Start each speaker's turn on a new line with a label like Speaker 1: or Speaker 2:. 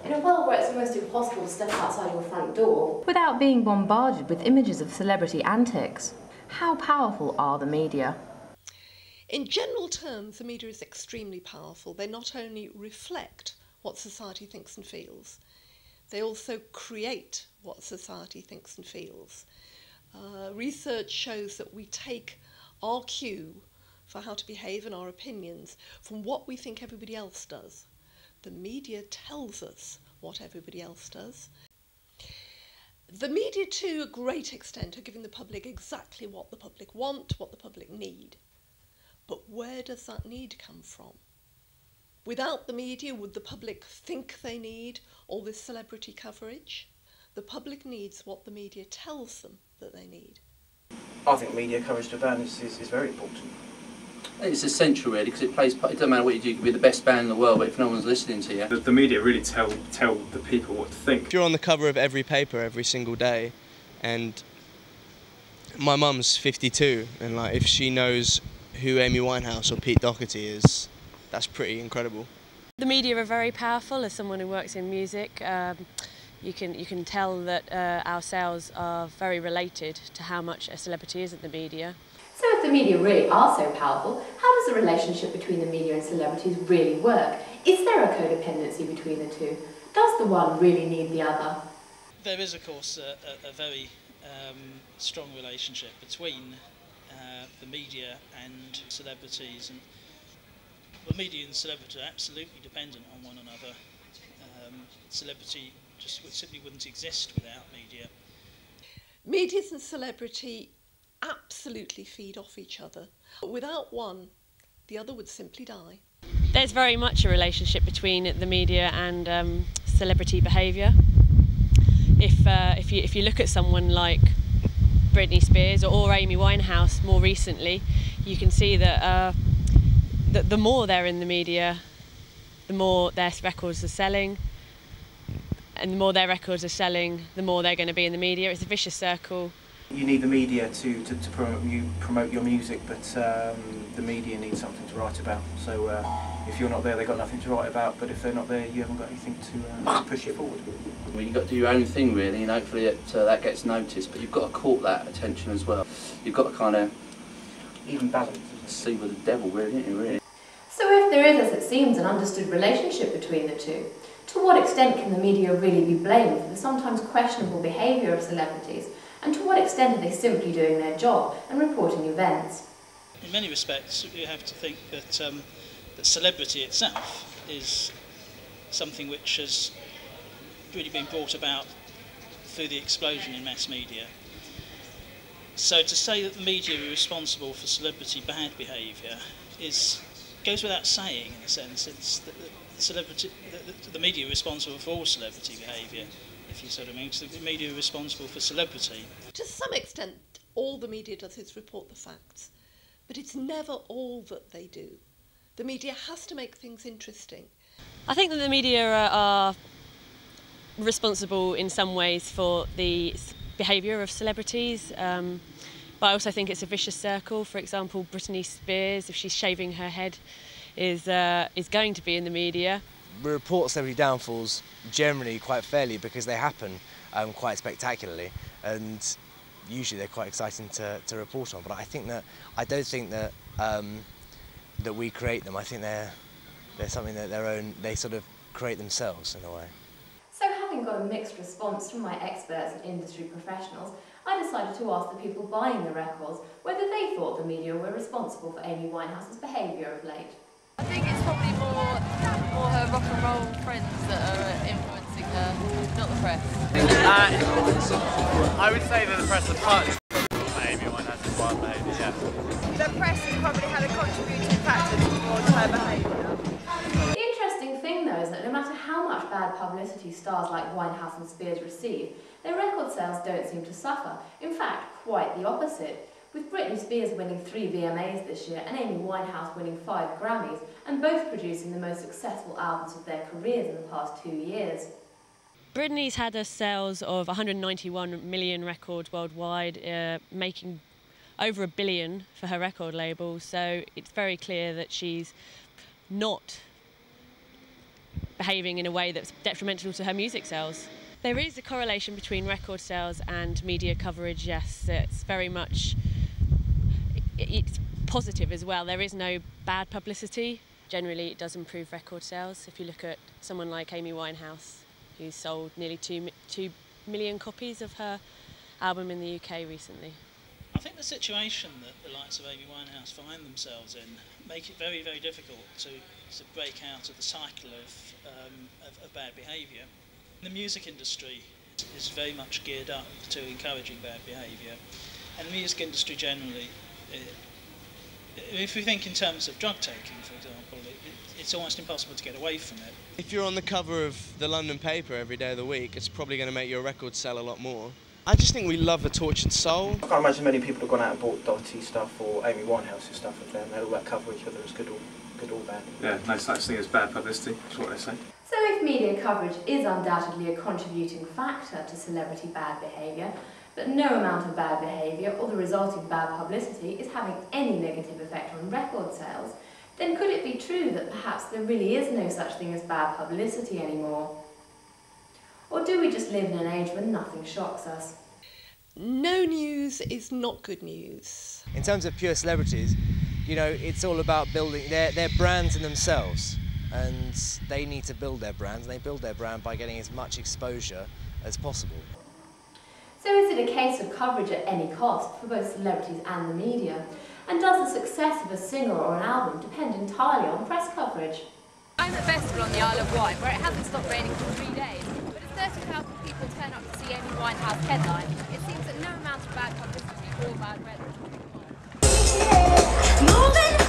Speaker 1: In a world where it's almost impossible to step outside your front door
Speaker 2: without being bombarded with images of celebrity antics, how powerful are the media?
Speaker 3: In general terms, the media is extremely powerful. They not only reflect what society thinks and feels, they also create what society thinks and feels. Research shows that we take our cue for how to behave and our opinions from what we think everybody else does. The media tells us what everybody else does. The media, to a great extent, are giving the public exactly what the public want, what the public need. But where does that need come from? Without the media, would the public think they need all this celebrity coverage? The public needs what the media tells them that they need.
Speaker 4: I think media coverage to bands is very important.
Speaker 5: It's essential really, because it doesn't matter what you do, you can be the best band in the world, but if no one's listening to you.
Speaker 6: The media really tell the people what to think.
Speaker 7: If you're on the cover of every paper every single day, and my mum's 52, and like if she knows who Amy Winehouse or Pete Doherty is, that's pretty incredible.
Speaker 8: The media are very powerful. As someone who works in music, you can tell that our sales are very related to how much a celebrity is in the media.
Speaker 1: So if the media really are so powerful, how does the relationship between the media and celebrities really work? Is there a codependency between the two? Does the one really need the other?
Speaker 9: There is, of course, a very strong relationship between the media and celebrities, and the media and celebrity are absolutely dependent on one another. Celebrity just simply wouldn't exist without media.
Speaker 3: Medias and celebrity absolutely feed off each other. Without one, the other would simply die.
Speaker 8: There's very much a relationship between the media and celebrity behaviour. If you look at someone like Britney Spears or Amy Winehouse more recently, you can see that the more they're in the media, the more their records are selling, and the more their records are selling, the more they're going to be in the media. It's a vicious circle.
Speaker 4: You need the media to promote your music, but the media needs something to write about. So if you're not there, they've got nothing to write about, but if they're not there, you haven't got anything to push you forward.
Speaker 5: Well, you've got to do your own thing really, and hopefully that gets noticed, but you've got to court that attention as well. You've got to kind of
Speaker 4: Even balance.
Speaker 5: see with the devil really, isn't it, really?
Speaker 1: So if there is, as it seems, an understood relationship between the two, to what extent can the media really be blamed for the sometimes questionable behaviour of celebrities, and to what extent are they simply doing their job and reporting events?
Speaker 9: In many respects, you have to think that that celebrity itself is something which has really been brought about through the explosion in mass media. So to say that the media are responsible for celebrity bad behaviour goes without saying, in a sense. It's the media are responsible for all celebrity behaviour, if you sort of mean. So the media are responsible for celebrity.
Speaker 3: To some extent, all the media does is report the facts, but it's never all that they do. The media has to make things interesting.
Speaker 8: I think that the media are responsible in some ways for the behaviour of celebrities, but I also think it's a vicious circle. For example, Britney Spears, if she's shaving her head, is going to be in the media.
Speaker 10: We report celebrity downfalls generally quite fairly because they happen quite spectacularly, and usually they're quite exciting to report on. But I don't think that that we create them. I think they're something that they sort of create themselves in a way.
Speaker 1: So having got a mixed response from my experts and industry professionals, I decided to ask the people buying the records whether they thought the media were responsible for Amy Winehouse's behaviour of late.
Speaker 11: I think it's probably more her rock and roll friends that are influencing her, not the press.
Speaker 12: I would say that the press are partly for Amy Winehouse's wild behaviour, yeah.
Speaker 11: The press has probably had a contributing factor towards her behaviour.
Speaker 1: The interesting thing though is that no matter how much bad publicity stars like Winehouse and Spears receive, their record sales don't seem to suffer. In fact, quite the opposite. With Britney Spears winning 3 VMAs this year and Amy Winehouse winning 5 Grammys, and both producing the most successful albums of their careers in the past 2 years.
Speaker 8: Britney's had a sales of 191 million records worldwide, making over $1 billion for her record label, so it's very clear that she's not behaving behaving in a way that's detrimental to her music sales. There is a correlation between record sales and media coverage, yes. It's very much, it's positive as well. There is no bad publicity. Generally, it does improve record sales. If you look at someone like Amy Winehouse, who's sold nearly 2 million copies of her album in the UK recently.
Speaker 9: I think the situation that the likes of Amy Winehouse find themselves in make it very, very difficult to break out of the cycle of bad behaviour. The music industry is very much geared up to encouraging bad behaviour, and the music industry generally, if we think in terms of drug taking, for example, it's almost impossible to get away from it.
Speaker 7: If you're on the cover of the London paper every day of the week, it's probably going to make your record sell a lot more. I just think we love a tortured soul.
Speaker 4: I can't imagine many people have gone out and bought Doherty stuff or Amy Winehouse's stuff if they had all that coverage, whether it's good or bad.
Speaker 6: Yeah, no such thing as bad publicity, that's what they say.
Speaker 1: So if media coverage is undoubtedly a contributing factor to celebrity bad behaviour, but no amount of bad behaviour or the resulting bad publicity is having any negative effect on record sales, then could it be true that perhaps there really is no such thing as bad publicity anymore? Or do we just live in an age when nothing shocks us?
Speaker 3: No news is not good news.
Speaker 10: In terms of pure celebrities, you know, it's all about building their brands in themselves, and they need to build their brands, and they build their brand by getting as much exposure as possible.
Speaker 1: So is it a case of coverage at any cost for both celebrities and the media? And does the success of a singer or an album depend entirely on press coverage?
Speaker 11: I'm at festival on the Isle of Wight, where it hasn't stopped raining for 3 days, but as 30,000 people turn up to see Amy Winehouse headline, it seems that no amount of bad publicity or bad weather is going to be